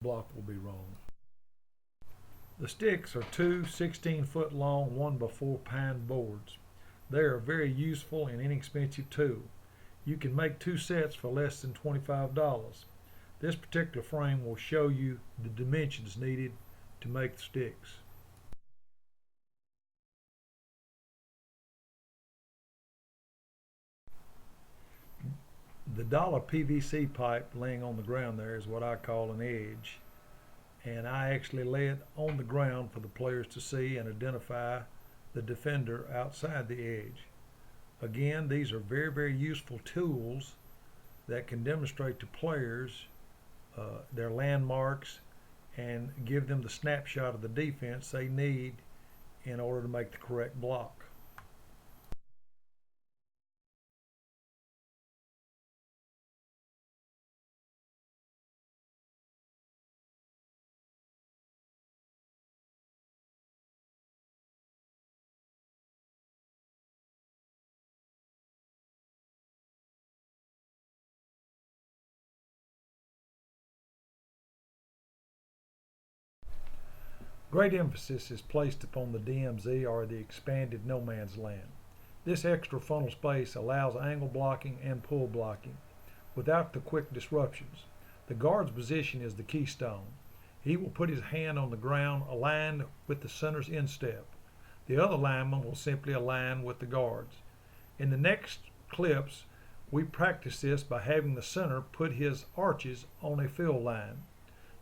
block will be wrong. The sticks are two 16-foot long 1x4 pine boards. They are a very useful and inexpensive tool. You can make two sets for less than $25. This particular frame will show you the dimensions needed to make the sticks. The dollar PVC pipe laying on the ground there is what I call an edge, and I actually lay it on the ground for the players to see and identify the defender outside the edge. Again, these are very, very useful tools that can demonstrate to players their landmarks and give them the snapshot of the defense they need in order to make the correct block. Great emphasis is placed upon the DMZ, or the expanded no man's land. This extra funnel space allows angle blocking and pull blocking without the quick disruptions. The guard's position is the keystone. He will put his hand on the ground aligned with the center's instep. The other lineman will simply align with the guards. In the next clips, we practice this by having the center put his arches on a fill line.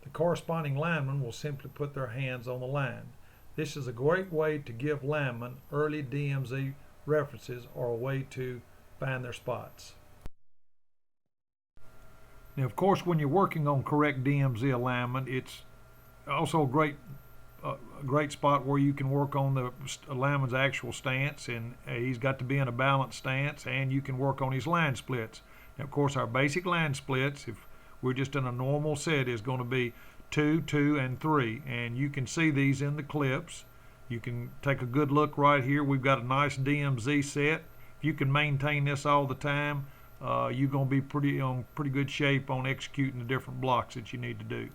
The corresponding linemen will simply put their hands on the line. This is a great way to give linemen early DMZ references, or a way to find their spots. Now, of course, when you're working on correct DMZ alignment, it's also a great spot where you can work on the lineman's actual stance, and he's got to be in a balanced stance, and you can work on his line splits. Now, of course, our basic line splits, if we're just in a normal set, is going to be 2, 2, and 3. And you can see these in the clips. You can take a good look right here. We've got a nice DMZ set. If you can maintain this all the time, you're going to be pretty good shape on executing the different blocks that you need to do.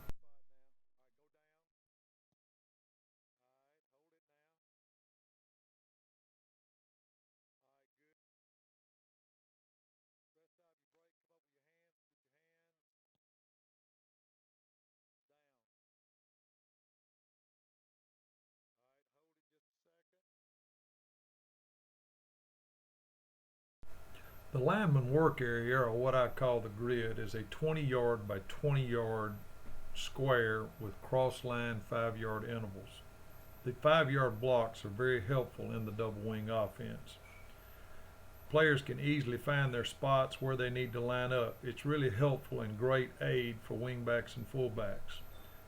The lineman work area, or what I call the grid, is a 20-yard by 20-yard square with cross-line 5-yard intervals. The 5-yard blocks are very helpful in the double wing offense. Players can easily find their spots where they need to line up. It's really helpful and great aid for wingbacks and fullbacks.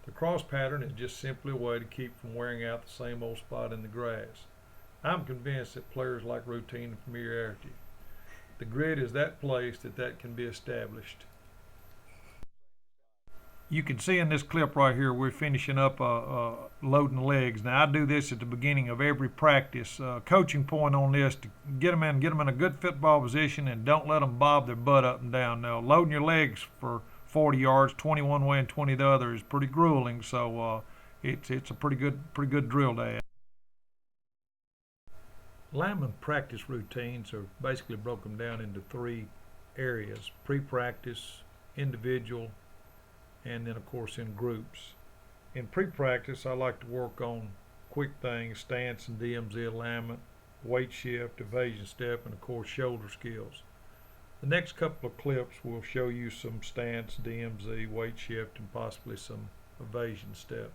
The cross pattern is just simply a way to keep from wearing out the same old spot in the grass. I'm convinced that players like routine and familiarity. The grid is that place that can be established. You can see in this clip right here, we're finishing up loading legs. Now, I do this at the beginning of every practice. Coaching point on this, to get them in a good football position, and don't let them bob their butt up and down. Now, loading your legs for 40 yards, 20 one way and 20 the other, is pretty grueling. So it's a pretty good drill to have. Lineman practice routines are basically broken down into 3 areas: pre-practice, individual, and then of course in groups. In pre-practice, I like to work on quick things: stance and DMZ alignment, weight shift, evasion step, and of course shoulder skills. The next couple of clips will show you some stance, DMZ, weight shift, and possibly some evasion step.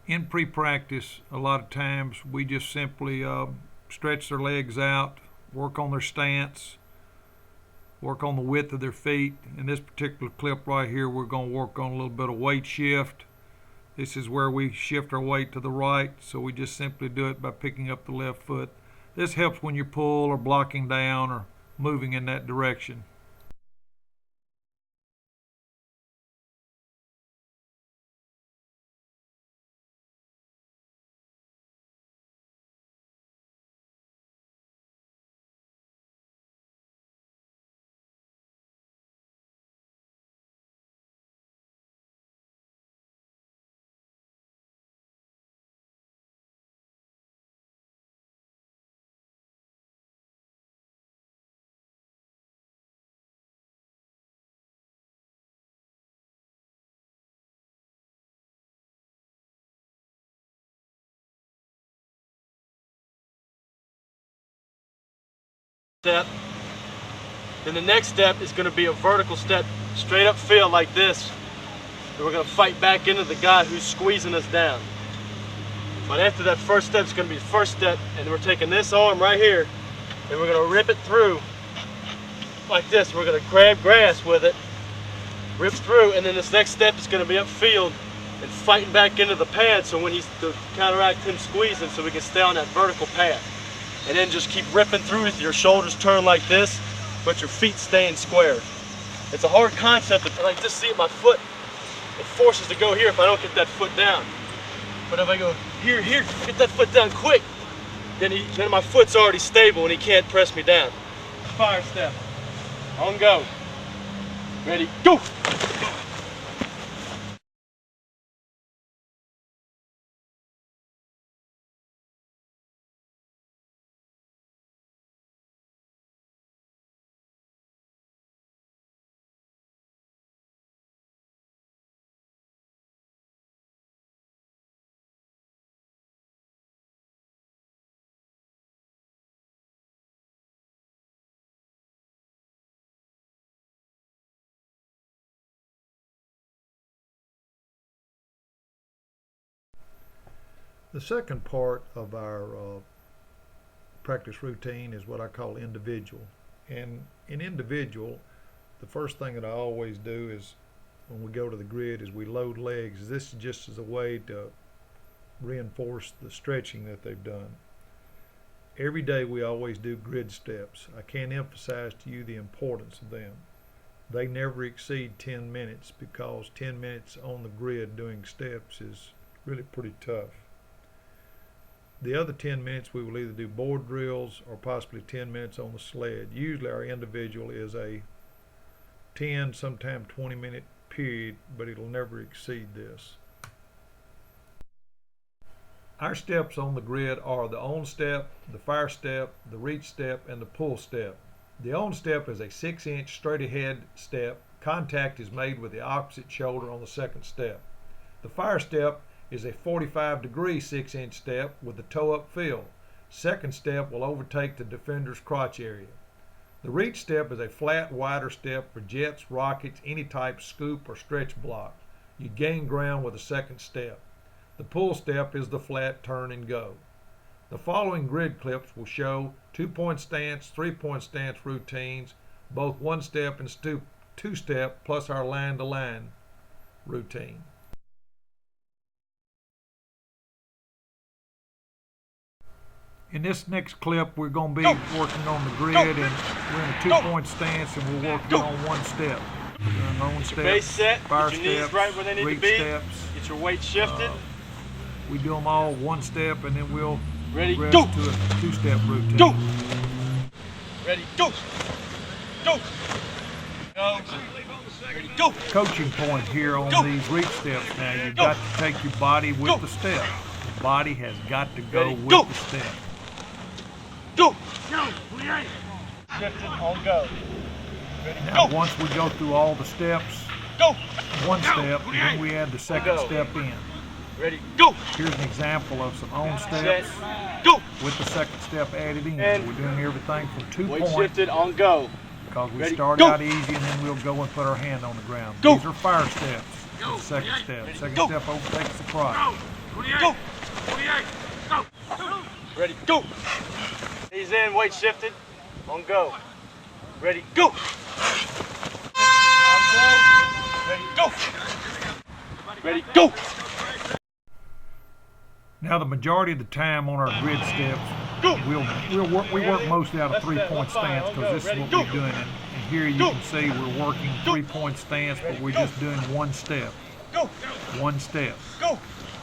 In pre-practice, a lot of times we just simply stretch their legs out, work on their stance, work on the width of their feet. In this particular clip right here, we're going to work on a little bit of weight shift. This is where we shift our weight to the right, so we just simply do it by picking up the left foot. This helps when you pull or blocking down or moving in that direction. Step. Then the next step is going to be a vertical step, straight up field like this. And we're going to fight back into the guy who's squeezing us down. But after that first step, it's going to be the first step, and we're taking this arm right here, and we're going to rip it through like this. We're going to grab grass with it, rip through, and then this next step is going to be upfield and fighting back into the pad, so when he's to counteract him squeezing, so we can stay on that vertical path. And then just keep ripping through with your shoulders turned like this, but your feet staying square. It's a hard concept. I like just see it, my foot, it forces to go here if I don't get that foot down. But if I go here, get that foot down quick, then my foot's already stable and he can't press me down. Fire step. On go. Ready, go! The second part of our practice routine is what I call individual. And in individual, the first thing that I always do is when we go to the grid is we load legs. This is just as a way to reinforce the stretching that they've done. Every day we always do grid steps. I can't emphasize to you the importance of them. They never exceed 10 minutes because 10 minutes on the grid doing steps is really pretty tough. The other 10 minutes we will either do board drills or possibly 10 minutes on the sled. Usually our individual is a 10, sometimes 20-minute period, but it'll never exceed this. Our steps on the grid are the on step, the fire step, the reach step, and the pull step. The on step is a 6-inch straight ahead step. Contact is made with the opposite shoulder on the second step. The fire step is a 45-degree 6-inch step with the toe upfield. Second step will overtake the defender's crotch area. The reach step is a flat, wider step for jets, rockets, any type scoop or stretch block. You gain ground with the second step. The pull step is the flat turn and go. The following grid clips will show 2-point stance, 3-point stance routines, both 1-step and 2-step, plus our line-to-line routine. In this next clip, we're going to be working on the grid, and we're in a 2-point stance, and we're working on 1 step. On Get your base set, fire get your knees steps, right where they need to reach be, steps. get your weight shifted. We do them all 1 step, and then we'll Ready, rest go! to a 2-step routine. Go! Ready, go! Go! Go! Ready, go! Coaching point here on these reach steps now, you've got to take your body with the step. The body has got to go with the step. Go! Shifted on go. Ready, Now, go! once we go through all the steps, Go! 1 step, then we add the second step in. Ready, go! Here's an example of some on Set, steps go! with the second step added in. And we're doing everything from 2 Weight points shifted on go. because we Ready, start go. out easy and then we'll go and put our hand on the ground. Go. These are fire steps. The second step. Second Go. step overtakes the crotch. Go! Ready, go! He's in, weight shifted, on go. Ready, go! On go. Ready, go! Ready, go! Now the majority of the time on our grid steps, We work mostly out of 3-point stance because this is what we're doing. And here you can see we're working 3-point stance, but we're just doing one step. One step.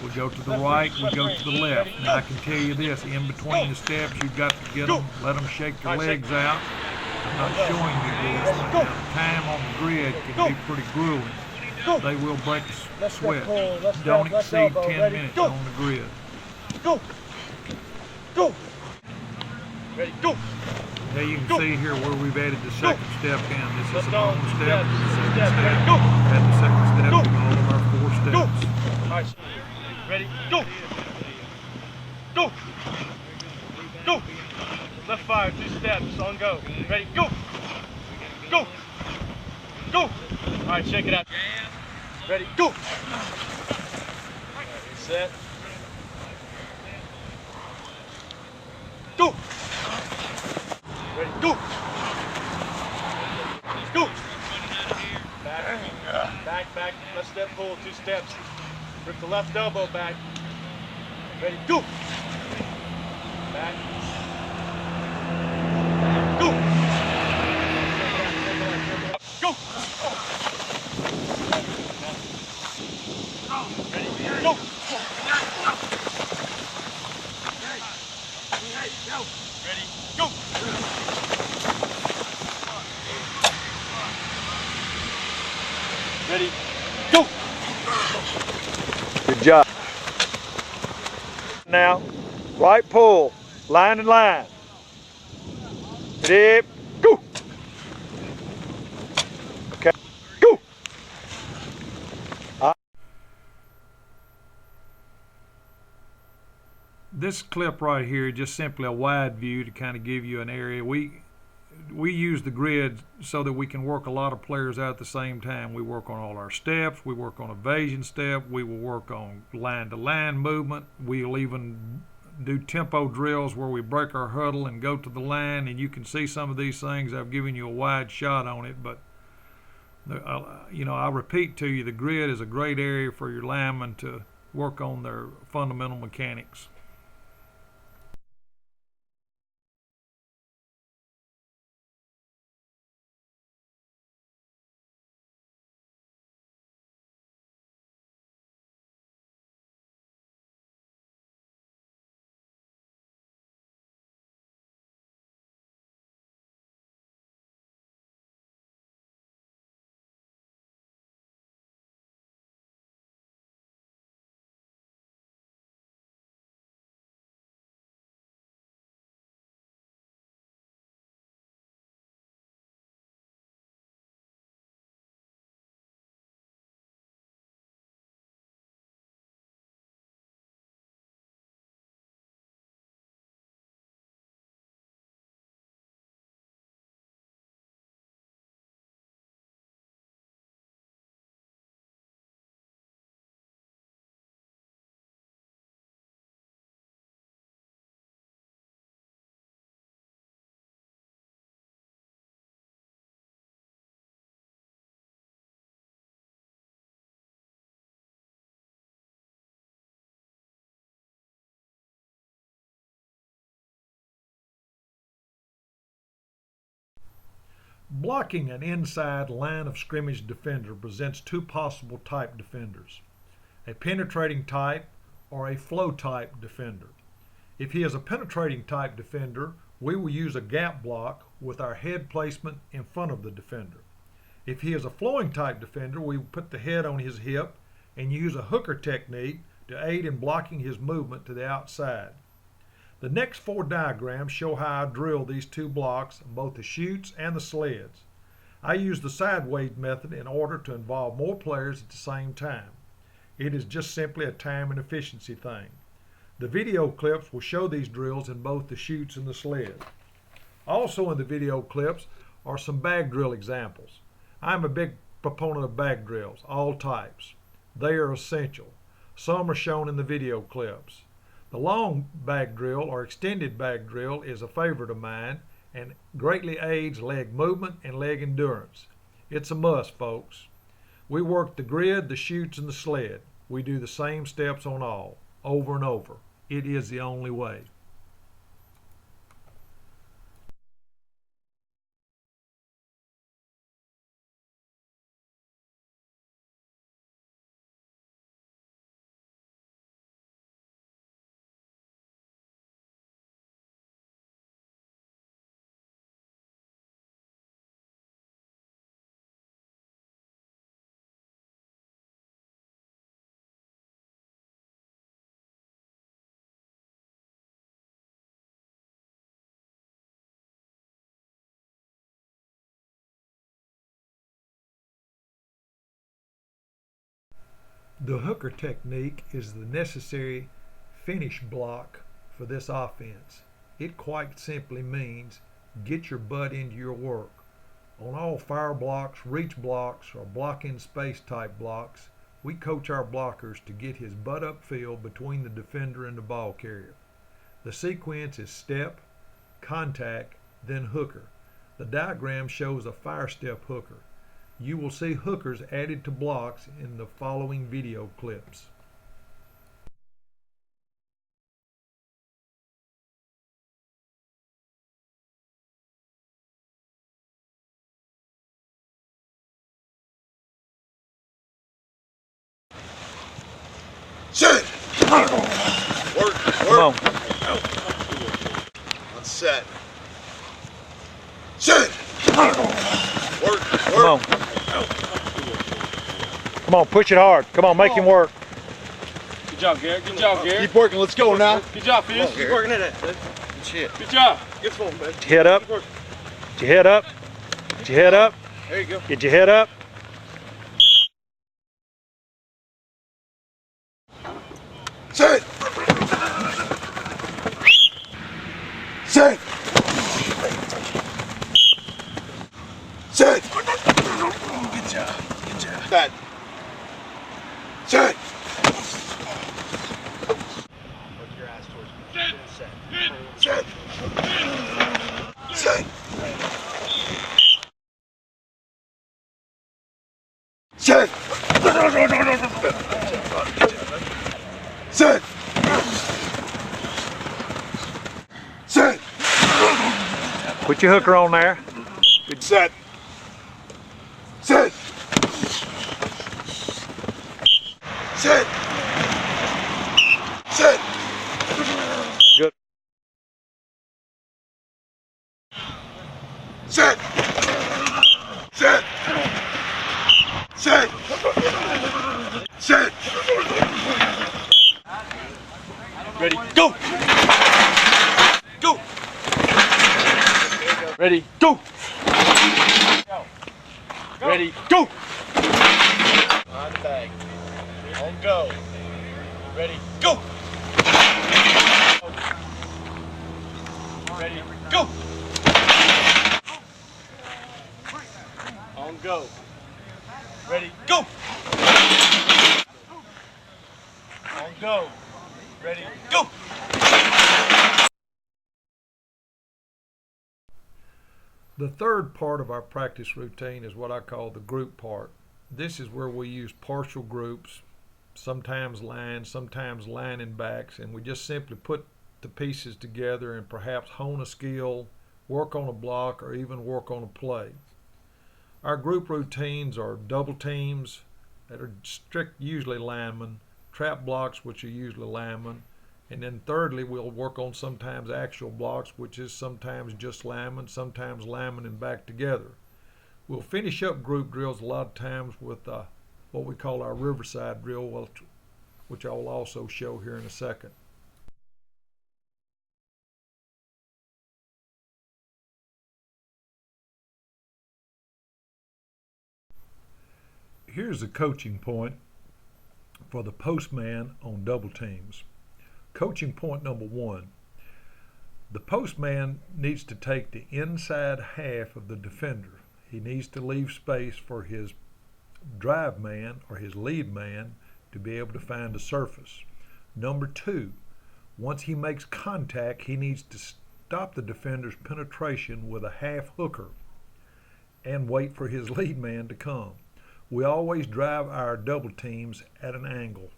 We go to the right, we go to the left. Now I can tell you this, in between the steps you've got to get them, let them shake their legs out. I'm not showing you this, but now the time on the grid can be pretty grueling. They will break a sweat. Don't exceed 10 minutes on the grid. Go! Ready, go! Now you can see here where we've added the second step in. This is a bonus step, the second step, add the second step to all of our 4 steps. All right, ready, go! Go! Go! Left fire, 2 steps, on go. Ready, go! Go! Go! All right, check it out. Ready, go! All right, reset. Go! Ready, go! Go! Back, left step pull, 2 steps. Rip the left elbow back. Ready, go! Back. Go! Go! Ready, go! Ready, go! Ready, go! Good job. Now, right pull, line and line. Ready, go! Okay, go! This clip right here is just simply a wide view to kind of give you an area. We use the grid so that we can work a lot of players out at the same time. We work on all our steps, we work on evasion step, we will work on line-to-line movement, we'll even do tempo drills where we break our huddle and go to the line, and you can see some of these things. I've given you a wide shot on it, but I repeat to you, the grid is a great area for your linemen to work on their fundamental mechanics. Blocking an inside line of scrimmage defender presents 2 possible type defenders: a penetrating type or a flow type defender. If he is a penetrating type defender, we will use a gap block with our head placement in front of the defender. If he is a flowing type defender, we will put the head on his hip and use a hooker technique to aid in blocking his movement to the outside. The next 4 diagrams show how I drill these 2 blocks on both the chutes and the sleds. I use the sideways method in order to involve more players at the same time. It is just simply a time and efficiency thing. The video clips will show these drills in both the chutes and the sled. Also in the video clips are some bag drill examples. I'm a big proponent of bag drills, all types. They are essential. Some are shown in the video clips. The long bag drill or extended bag drill is a favorite of mine and greatly aids leg movement and leg endurance. It's a must, folks. We work the grid, the chutes, and the sled. We do the same steps on all, over and over. It is the only way. The hooker technique is the necessary finish block for this offense. It quite simply means get your butt into your work. On all fire blocks, reach blocks, or block in space type blocks, we coach our blockers to get his butt upfield between the defender and the ball carrier. The sequence is step, contact, then hooker. The diagram shows a fire step hooker. You will see hookers added to blocks in the following video clips. Set! Work. Come on. On set. Set! Work. Come on. Come on, push it hard. Come on, make him work. Good job, Garrett. Good job, Garrett. Keep working, let's go now. Good job, Fizz. Keep working at it. Good shit. Good job. Good one, man. Get your head up. Get your head up. Get your head up. There you go. Get your head up. Set! Set! Set! Good job. Good job. Set! Set! Put your ass towards me. Set! Set! Set! Set! Set! Put your hooker on there. Good set. Set! Set! Set! Good. Set! Set! Set! Set! Ready, go! Go! Ready, go! Ready, go! On the bag. On go. Ready, go! Ready, go! On go. Ready, go! On go. Ready, go! The third part of our practice routine is what I call the group part. This is where we use partial groups, sometimes lines, sometimes lining backs, and we just simply put the pieces together and perhaps hone a skill, work on a block, or even work on a play. Our group routines are double teams that are usually linemen, trap blocks, which are usually linemen, and then thirdly, we'll work on sometimes actual blocks, which is sometimes just linemen, sometimes linemen and back together. We'll finish up group drills a lot of times with what we call our Riverside drill, which I will also show here in a second. Here's the coaching point for the postman on double teams. Coaching point number 1. The postman needs to take the inside half of the defender. He needs to leave space for his drive man or his lead man to be able to find a surface. Number 2, once he makes contact, he needs to stop the defender's penetration with a half hooker and wait for his lead man to come. We always drive our double teams at an angle.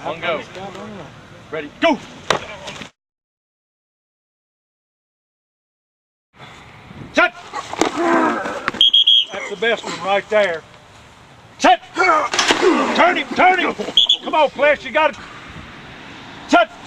On go. Ready, go! Set! That's the best one right there. Set! Turn him, turn him! Come on, Flesh, you got it. Set.